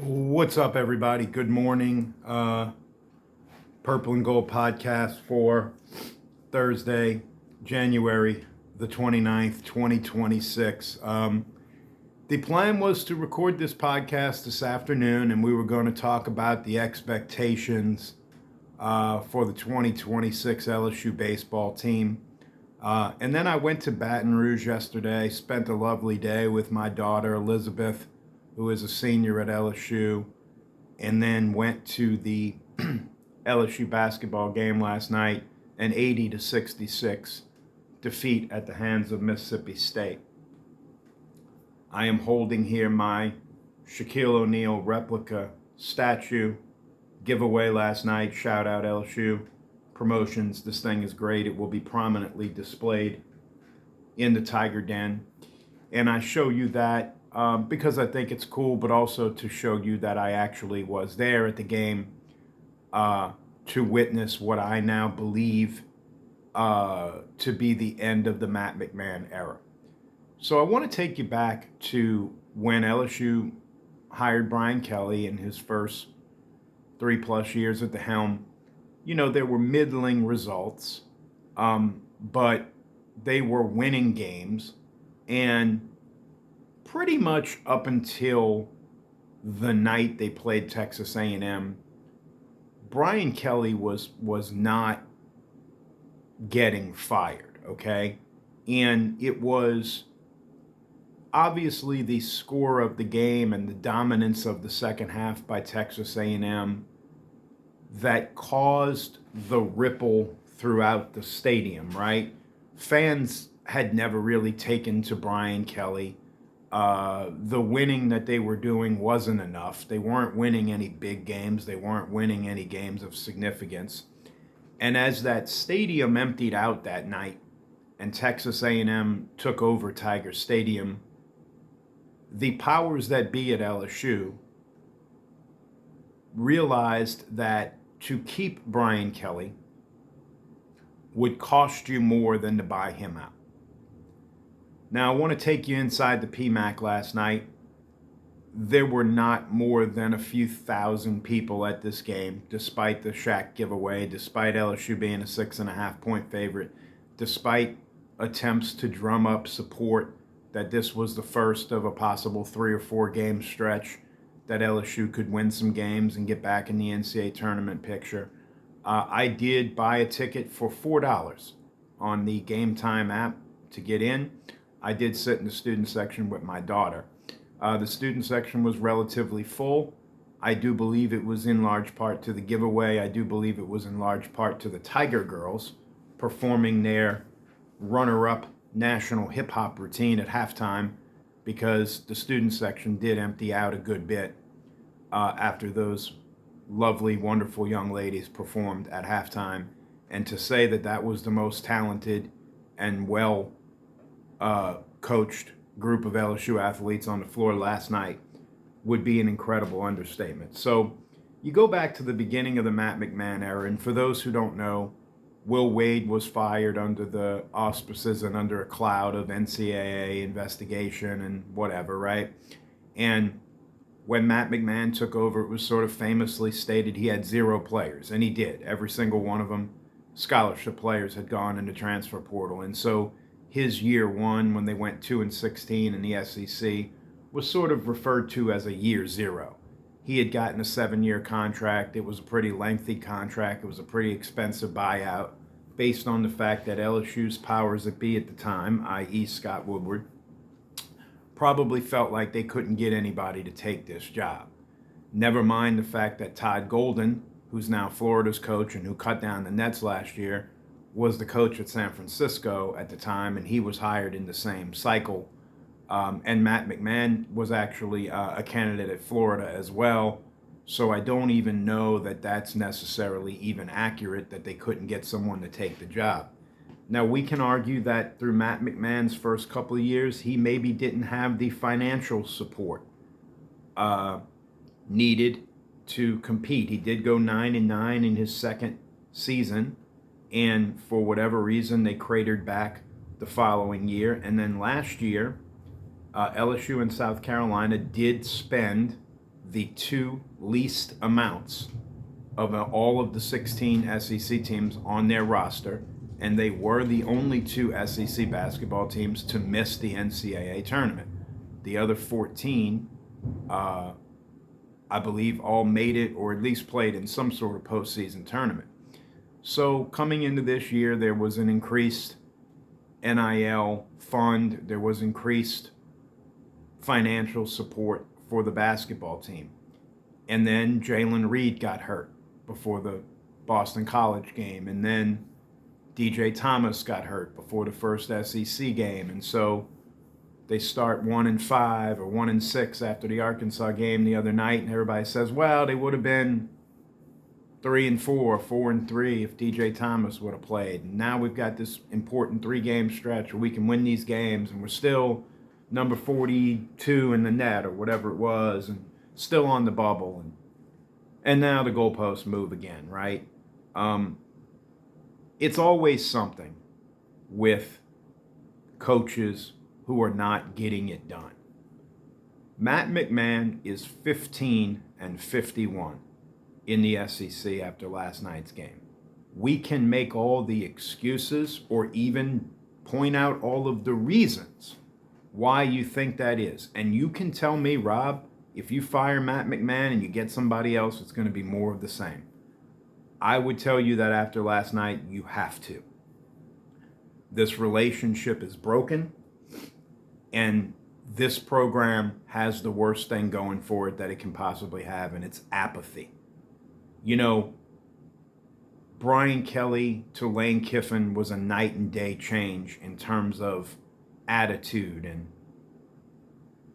What's up, everybody? Good morning. Purple and Gold podcast for Thursday, January the 29th, 2026. The plan was to record this podcast this afternoon, and we were going to talk about the expectations for the 2026 LSU baseball team. And then I went to Baton Rouge yesterday, spent a lovely day with my daughter, Elizabeth, who is a senior at LSU, and then went to the LSU basketball game last night, an 80-66 defeat at the hands of Mississippi State. I am holding here my Shaquille O'Neal replica statue giveaway last night. Shout out LSU promotions. This thing is great. It will be prominently displayed in the Tiger Den. And I show you that because I think it's cool, but also to show you that I actually was there at the game to witness what I now believe to be the end of the Matt McMahon era. So I want to take you back to when LSU hired Brian Kelly in his first 3+ years at the helm. You know, there were middling results, but they were winning games. And pretty much up until the night they played Texas A&M, Brian Kelly was not getting fired, okay? And it was obviously the score of the game and the dominance of the second half by Texas A&M that caused the ripple throughout the stadium, right? Fans had never really taken to Brian Kelly. The winning that they were doing wasn't enough. They weren't winning any big games. They weren't winning any games of significance. And as that stadium emptied out that night and Texas A&M took over Tiger Stadium, the powers that be at LSU realized that to keep Brian Kelly would cost you more than to buy him out. Now, I want to take you inside the PMAC last night. There were not more than a few thousand people at this game, despite the Shaq giveaway, despite LSU being a 6.5-point favorite, despite attempts to drum up support that this was the first of a possible 3 or 4 game stretch that LSU could win some games and get back in the NCAA tournament picture. I did buy a ticket for $4 on the Game Time app to get in. I did sit in the student section with my daughter. The student section was relatively full. I do believe it was in large part to the giveaway. I do believe it was in large part to the Tiger Girls performing their runner-up national hip-hop routine at halftime, because the student section did empty out a good bit after those lovely, wonderful young ladies performed at halftime. And to say that that was the most talented and well coached group of LSU athletes on the floor last night would be an incredible understatement. So you go back to the beginning of the Matt McMahon era, and for those who don't know, Will Wade was fired under the auspices and under a cloud of NCAA investigation and whatever, right? And when Matt McMahon took over, it was sort of famously stated he had 0 players, and he did. Every single one of them, scholarship players, had gone in the transfer portal. And so his year one, when they went 2-16 in the SEC, was sort of referred to as a year 0. He had gotten a 7-year contract. It was a pretty lengthy contract. It was a pretty expensive buyout based on the fact that LSU's powers that be at the time, i.e. Scott Woodward, probably felt like they couldn't get anybody to take this job. Never mind the fact that Todd Golden, who's now Florida's coach and who cut down the Nets last year, was the coach at San Francisco at the time, and he was hired in the same cycle. And Matt McMahon was actually a candidate at Florida as well. So I don't even know that that's necessarily even accurate, that they couldn't get someone to take the job. Now, we can argue that through Matt McMahon's first couple of years, he maybe didn't have the financial support needed to compete. He did go 9-9 in his second season, and for whatever reason, they cratered back the following year. And then last year, LSU and South Carolina did spend the two least amounts of all of the 16 SEC teams on their roster, and they were the only two SEC basketball teams to miss the NCAA tournament. The other 14, I believe, all made it or at least played in some sort of postseason tournament. So coming into this year, there was an increased NIL fund. There was increased financial support for the basketball team. And then Jalen Reed got hurt before the Boston College game. And then DJ Thomas got hurt before the first SEC game. And so they start 1-5 or 1-6 after the Arkansas game the other night. And everybody says, well, they would have been 3-4, 4-3 if DJ Thomas would have played. And now we've got this important 3-game stretch where we can win these games, and we're still number 42 in the net or whatever it was, and still on the bubble. And now the goalposts move again, right? It's always something with coaches who are not getting it done. Matt McMahon is 15-51 in the SEC after last night's game. We can make all the excuses or even point out all of the reasons why you think that is. And you can tell me, Rob, if you fire Matt McMahon and you get somebody else, it's going to be more of the same. I would tell you that after last night, you have to. This relationship is broken, and this program has the worst thing going for it that it can possibly have, and it's apathy. You know, Brian Kelly to Lane Kiffin was a night and day change in terms of attitude and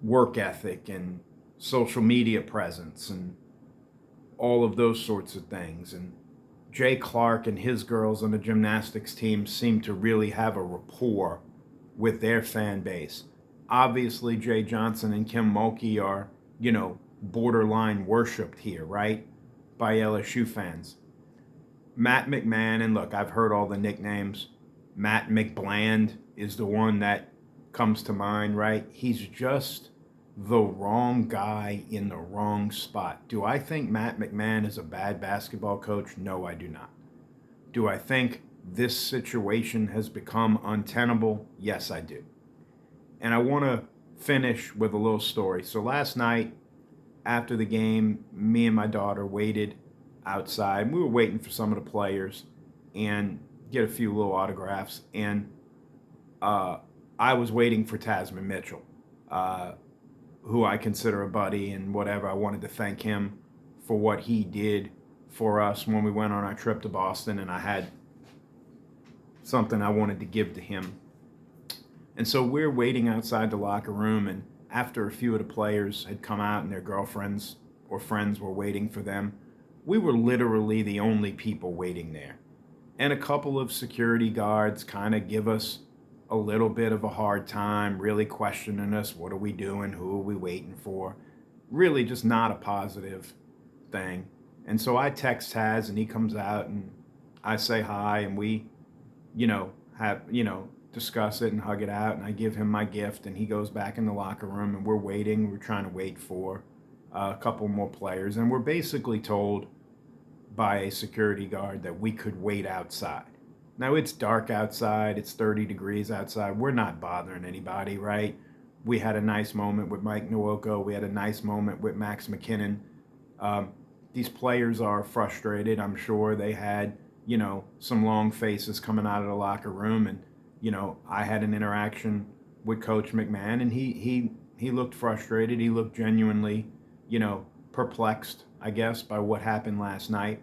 work ethic and social media presence and all of those sorts of things. And Jay Clark and his girls on the gymnastics team seem to really have a rapport with their fan base. Obviously, Jay Johnson and Kim Mulkey are, borderline worshipped here, right? By LSU fans. Matt McMahon, and look, I've heard all the nicknames. Matt McBland is the one that comes to mind, right? He's just the wrong guy in the wrong spot. Do I think Matt McMahon is a bad basketball coach? No, I do not. Do I think this situation has become untenable? Yes, I do. And I want to finish with a little story. So last night, after the game, me and my daughter waited outside. We were waiting for some of the players and get a few little autographs. And I was waiting for Tasman Mitchell, who I consider a buddy and whatever. I wanted to thank him for what he did for us when we went on our trip to Boston, and I had something I wanted to give to him. And so we're waiting outside the locker room, and after a few of the players had come out and their girlfriends or friends were waiting for them, we were literally the only people waiting there. And a couple of security guards kind of give us a little bit of a hard time, really questioning us. What are we doing? Who are we waiting for? Really just not a positive thing. And so I text Taz, and he comes out, and I say hi, and we, discuss it and hug it out, and I give him my gift, and he goes back in the locker room, and we're waiting. We're trying to wait for a couple more players, and we're basically told by a security guard that we could wait outside. Now, it's dark outside. It's 30 degrees outside. We're not bothering anybody, right? We had a nice moment with Mike Nwoko. We had a nice moment with Max McKinnon. These players are frustrated. I'm sure they had, some long faces coming out of the locker room, and I had an interaction with Coach McMahon, and he looked frustrated. He looked genuinely, perplexed, I guess, by what happened last night.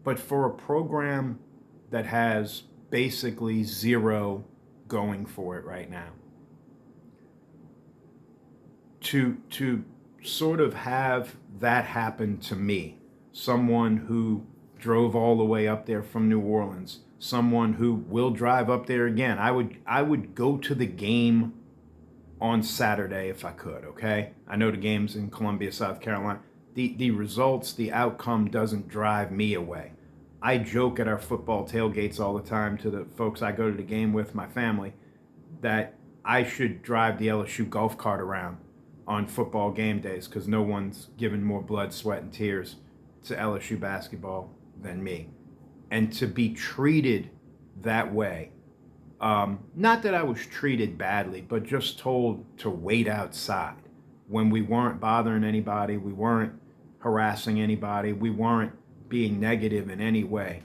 But for a program that has basically zero going for it right now, to sort of have that happen to me, someone who drove all the way up there from New Orleans, someone who will drive up there again. I would go to the game on Saturday if I could, okay? I know the game's in Columbia, South Carolina. The results, the outcome doesn't drive me away. I joke at our football tailgates all the time to the folks I go to the game with, my family, that I should drive the LSU golf cart around on football game days because no one's given more blood, sweat, and tears to LSU basketball than me. And to be treated that way, not that I was treated badly, but just told to wait outside when we weren't bothering anybody, we weren't harassing anybody, we weren't being negative in any way.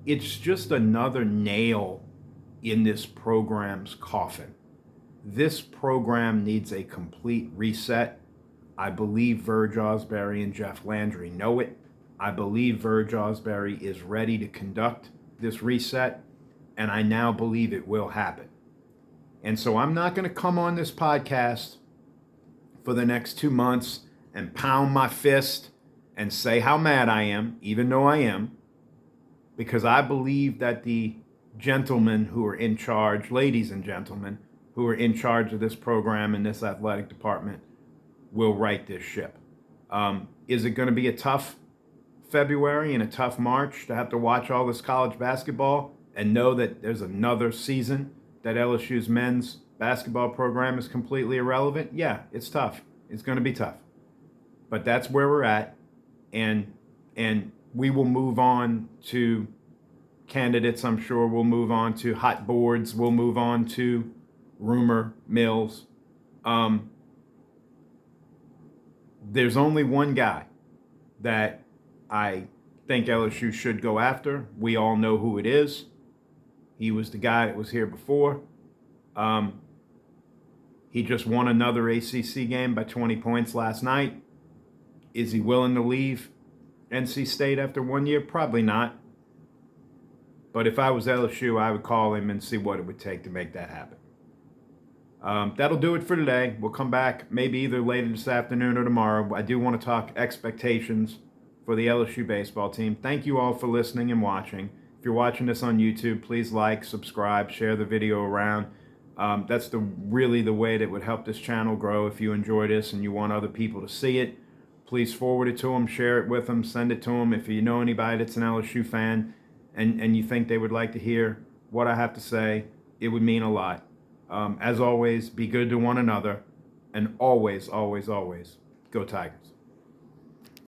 It's just another nail in this program's coffin. This program needs a complete reset. I believe Verge Osbury and Jeff Landry know it. I believe Verge Osbury is ready to conduct this reset, and I now believe it will happen. And so I'm not going to come on this podcast for the next 2 months and pound my fist and say how mad I am, even though I am, because I believe that the gentlemen who are in charge, ladies and gentlemen, who are in charge of this program and this athletic department will right this ship. Is it going to be a tough February and a tough March to have to watch all this college basketball and know that there's another season that LSU's men's basketball program is completely irrelevant? Yeah, it's tough. It's going to be tough. But that's where we're at, and we will move on to candidates, I'm sure. We'll move on to hot boards. We'll move on to rumor mills. There's only one guy that I think LSU should go after. We all know who it is. He was the guy that was here before. He just won another ACC game by 20 points last night. Is he willing to leave NC State after 1 year? Probably not. But if I was LSU, I would call him and see what it would take to make that happen. That'll do it for today. We'll come back maybe either later this afternoon or tomorrow. I do want to talk expectations for the LSU baseball team. Thank you all for listening and watching. If you're watching this on YouTube, please like, subscribe, share the video around. That's really the way that would help this channel grow. If you enjoy this and you want other people to see it, please forward it to them, share it with them, send it to them. If you know anybody that's an LSU fan and you think they would like to hear what I have to say, it would mean a lot. As always, be good to one another, and always, always, always, go Tigers.